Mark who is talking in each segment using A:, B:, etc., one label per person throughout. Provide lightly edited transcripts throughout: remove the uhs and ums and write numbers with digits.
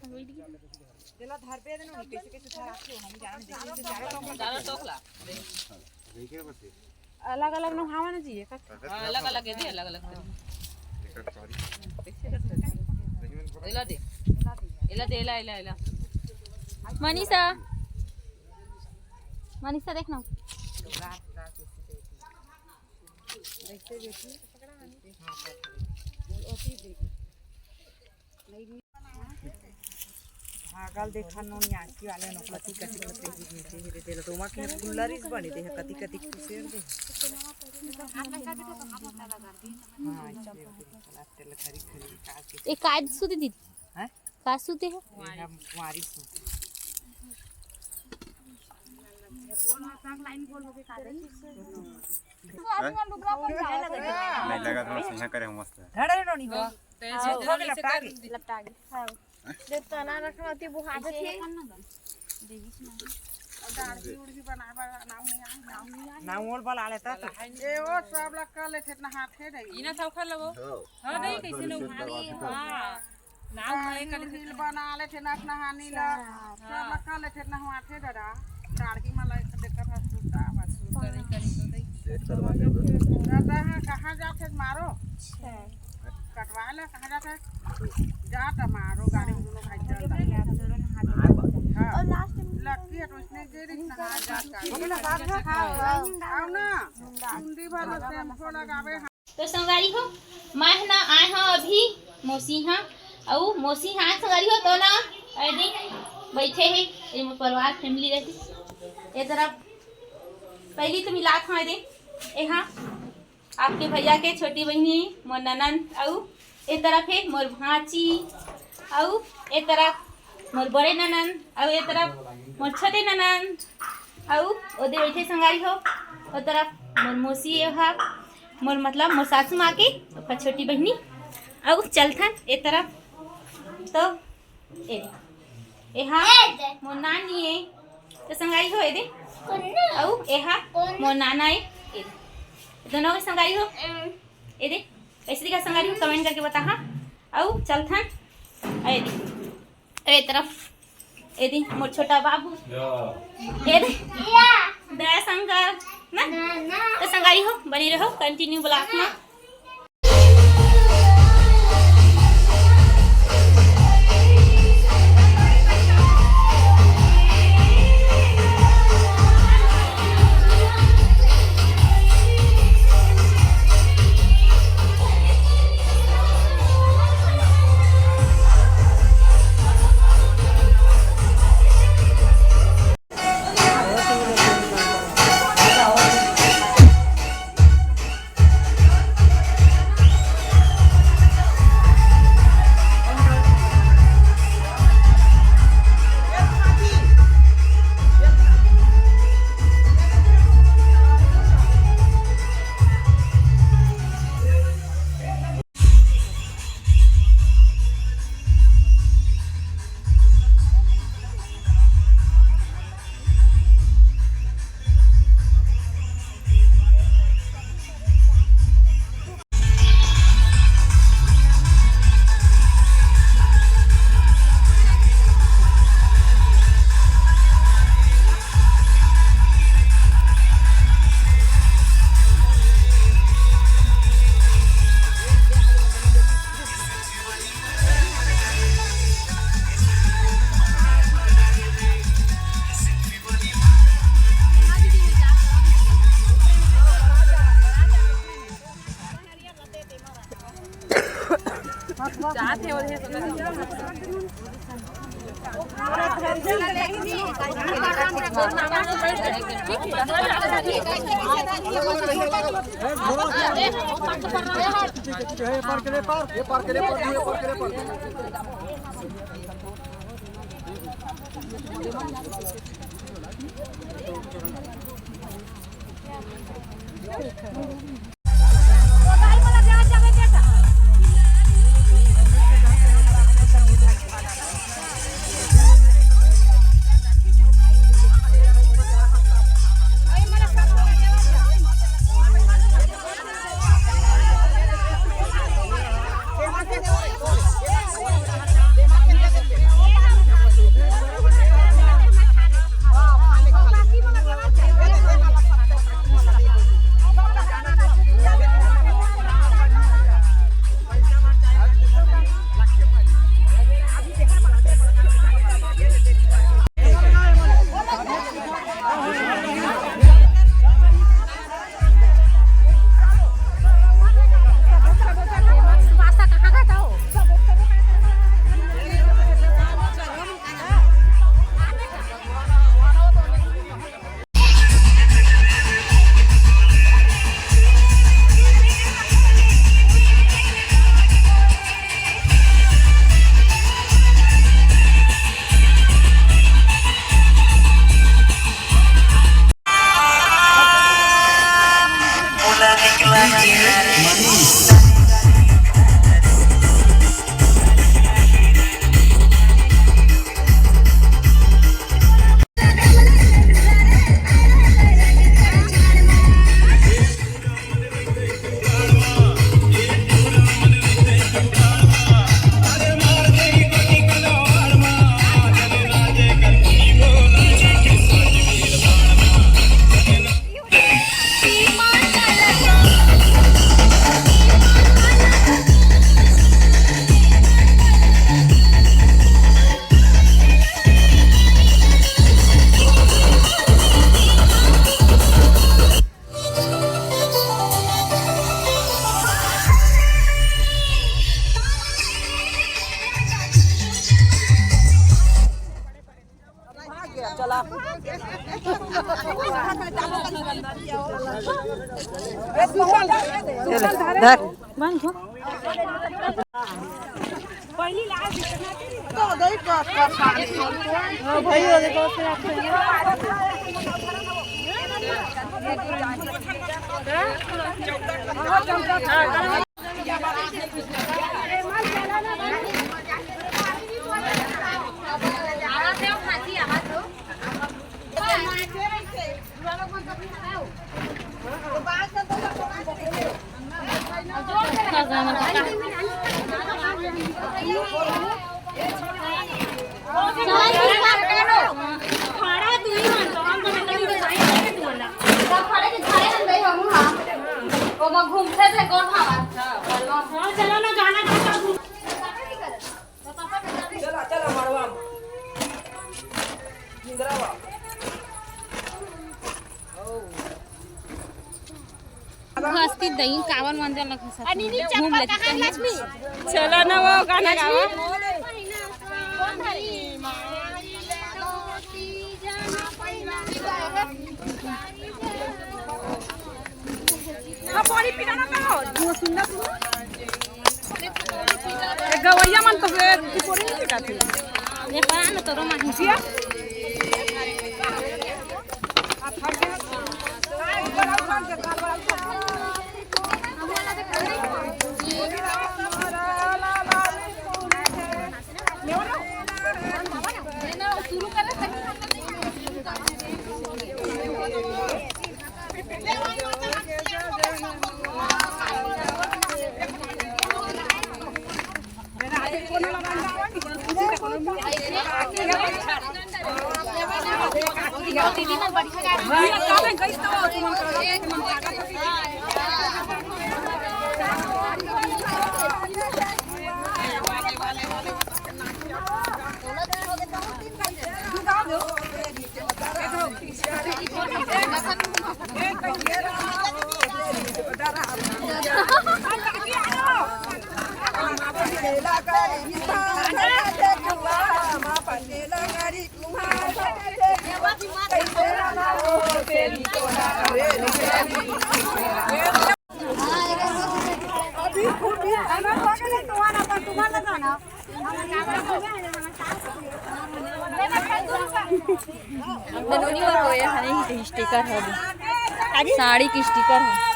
A: तेला धर पे देनो कैसे कैसे था रखे हो हम जान दे ज्यादा टोकला देखे बस अलग अलग न खावा ना चाहिए अलग अलग दे अलग अलग एला दे एला दे एला एला एला
B: मनीषा मनीषा देखना
A: देखते देखिए हां ओती देखिए भागल देखा नो न्यासी वाले नो कति कति कति धीरे धीरे तो मा के गुल्लरीस बनी दे कति कति खुशेर दे हां तेल खरी खरी काट के
B: एक काट सुते दीदी
A: हैं
B: काट सुते है
A: कुंवारी सु बोल सब लाइन बोल होके काट रही
C: नहीं लगा थोड़ा सही करे मस्त
A: धड़े नोनी हो हो के लपटा
B: के हां देख तो ना रखवाती बुहा थे
A: दाढ़ी उड़गी बनावा नाम ओल बल आले ता ए ओ सब लग कर ले ठेना हाथे दे इना सब खा लबो हां नहीं कैसे लो भारी हां नाम है कर हिल बना ले ठेना नहानी ला सब लग कर ले ठेना हाथे दरा दाढ़ी मलाई देख कर सुता बस करी करी तो दे दादा कहां जाते मारो कटवा ले कहां जाते जा त मारो गाड़ी में दोनों भाई चल और लास्ट में लकी है तो उसने दे दी नहा जा का बोला बात है आओ ना मुंडी वाला शैम्पू लगावे
B: तो संगारी हो मैं ना आए हां अभी मौसी हां औ मौसी हां संगारी हो तो ना ऐदी बैठे है ये परिवार फैमिली रहती ए तरफ पहली तो मिला खा दे ए हां आपके भैया के छोटी बहनी मोर ननद औ ए तरफ है मोर भाची औ ए तरफ मोर बड़े ननद औ ए तरफ मोर छोटे ननद औ ओदे बैठे संगारी हो ओ तरफ मोर मौसी हा मोर मतलब मोर सासू माँ की ओकर छोटी बहनी औ चलथन ए तरफ तो ए हा मोर नानी है तो संगारी हो ए दे औ ए हा मोर नाना है ए दोनों के संगारी हो ए दे कैसे का संगारी हो कमेंट करके बता हाँ औ चलथन ए दे ए तरफ ए दे मोर छोटा बाबू ए दे दया शंकर ना तो संगारी हो बनी रहो कंटिन्यू ब्लॉग में जाते हो
A: पहली लाल तो दई का पानी भाई वो देखो
B: घूमते थे कौन हवा चलो ना गाना
A: चला चला मड़वा जिंगरावा
B: हस्ती दईन कावन मंदिर लग
A: आणि नी चप्पल कहां लक्ष्मी चला ना वो गाना गावा कोण थारी हा पानी पीना ना तो वो सुनना ए गवैया मन तो की पोरी नहीं काती
B: ये पा ना तोरो माहिसिया
A: आ थक गया आई बड़ा उठान के काल बड़ा शुरू कर
B: स्टिकर है साड़ी की स्टिकर है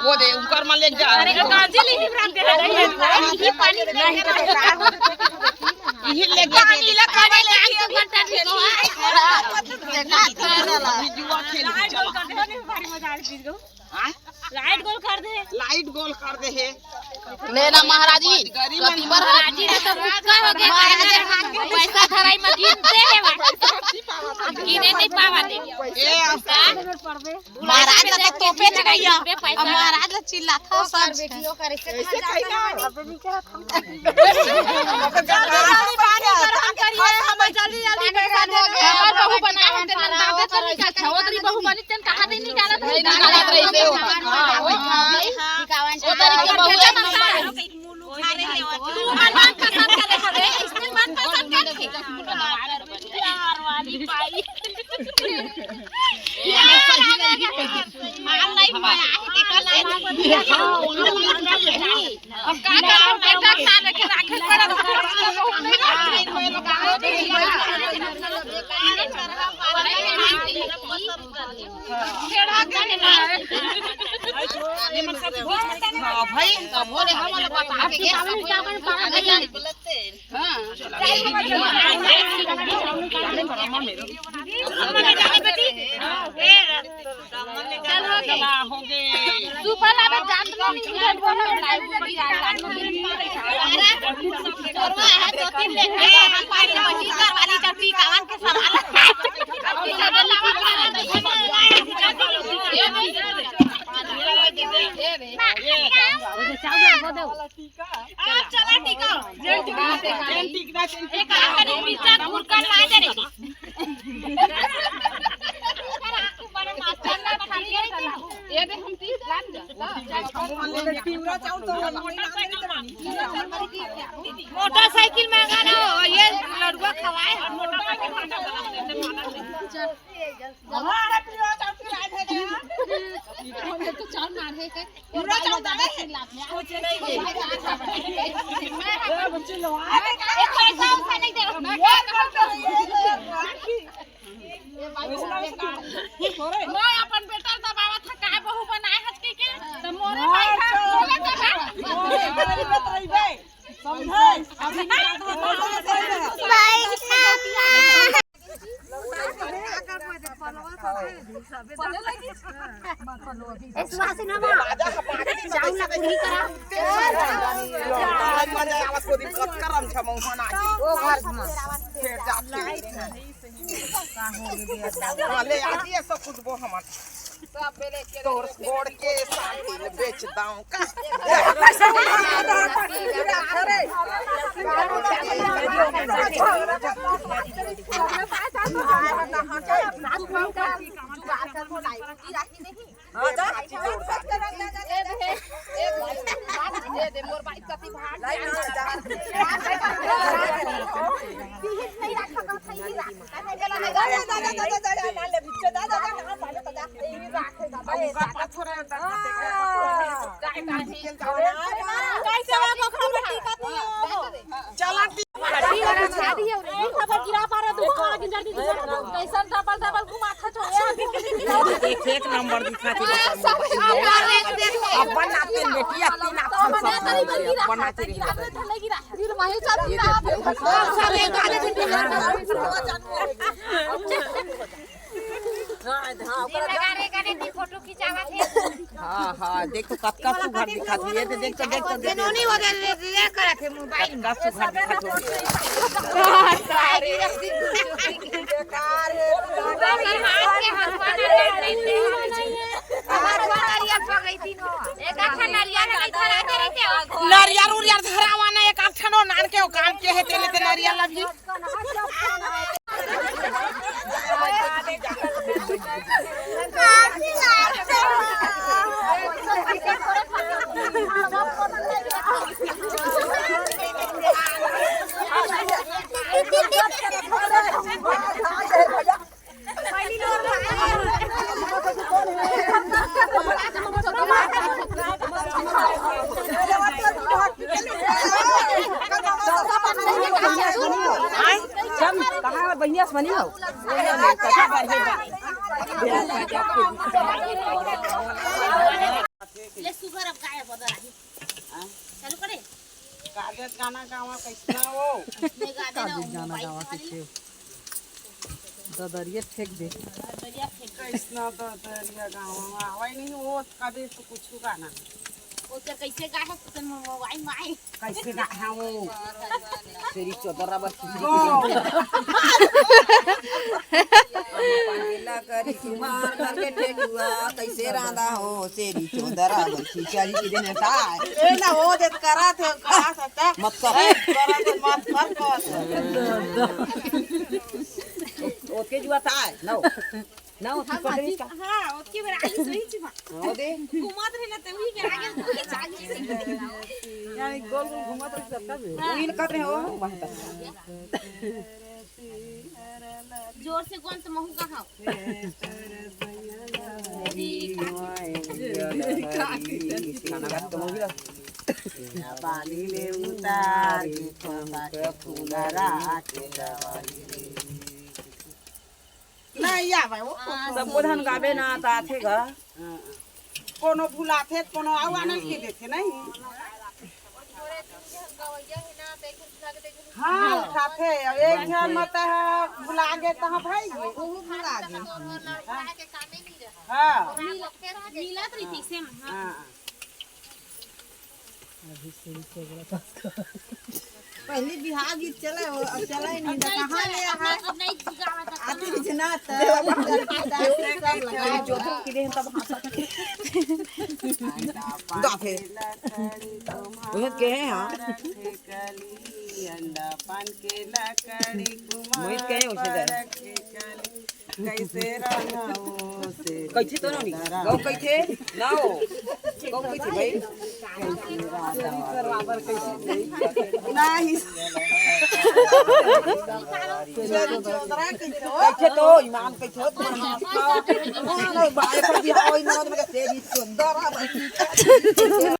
A: वो दे उनकर मान ले जा अरे कांजी लिखी प्राप्त है ये पानी नहीं ये ले के पानी ला काने ले के बनता है लाइट गोल कर दे लाइट गोल कर दे है लेना महाराजी गरीब महाराजी ने तो मुक्का हो गया पैसा धराई में गिनते है गिने नहीं पावा दे ए आपका महाराज ने तोपे लगाया महाराज ने चिल्ला था सर वीडियो करे से कहिना अब भी क्या जल्दी जल्दी पैसा दे हमर बहू बना है तेरे दादा चल का छवतरी बहू बनी तेन कहां दिन निकालत है निकालत रही से हां दिखावन ओ तरीके बहू तू मन पसंद करे हरे इसने मन पसंद करे यार वाली पाई ये सही नहीं मान लाइफ में आए के कर अब का बेटा खा लेके राखे पर भाई भोले हम लोग बता के
B: मोटरसाइकिल महंगा ना हो ये लड़ुआ खवाए अपन बेटा दबावा था काहे बहू बनाए हटके के त मोरे भाई
D: तोर गोड़ के साइकिल बेच दाऊं का एक नंबर दिखा
B: फोटो खिंचावा थे।
D: हाँ हाँ देखो कतका सुघर दिखा दिए तो देख तो
B: जनोनी वगैरह ले कर थे मोबाइल में
D: कतका सुघर नरियल उरियल धरावा ना एक आठनो नान के काम के है तेले ते नरियल लगी बनियास बनी हो
B: ले सुगर अब गाय बदल आही चलो करे
D: गाजत गाना गावा कैसना हो
B: ने गाना गावा
D: किसे ददरिया फेंक दे
B: दरिया फेंक
D: कैसना ददरिया गावा आवे नहीं वो कभी तो कुछ गाना
B: ओ ते कैसे गाय है तन मोबाइल में
D: कैसे गाया वो तेरी चोदरा बस पांगेला करी कुमार करके ठेकुआ कैसे रांदा हो तेरी चोदरा बस चली की देने ताय ए ना हो दे करा सकता मत करा तो मत ओके जुआ ताय नो ना ओके पकड़ी का
B: हां ओके बेर आई सही छी
D: हो दे
B: घुमात रहे ना ते वही के आगे तू चागी
D: यानी गोल गोल घुमात रही सकता है इन कर रहे हो वहां तक
B: जोर से कौन से महू का हां
D: पानी ले उतार के फूलरा के नहीं आवे वो सब बोधन गावे ना ताथे ग कोनो भुलाथे कोनो आवा नहीं के देथे नहीं
A: हाँ उठाते अब एक जन मत बुला गए तहाँ भाई वो बुला गए हाँ
B: मिलत रही थी से
A: हाँ पहले बिहार गीत चला वो अब चला ही नहीं कहाँ ले
B: अब नहीं गावत
A: आती थी ना तो
D: चौथो की देन तब गाफे बहुत के हैं हां
A: अंडा पान के लकड़ी
D: मोहित के हैं उसे दे
A: कैसे रंगाओ से
D: कैसे तो नहीं गौ कैसे ना हो गौ कैसे भाई
A: बराबर कैसे नहीं
D: कैसे तो ईमान कैसे हो बाय पर भी हो ईमान में से सुंदर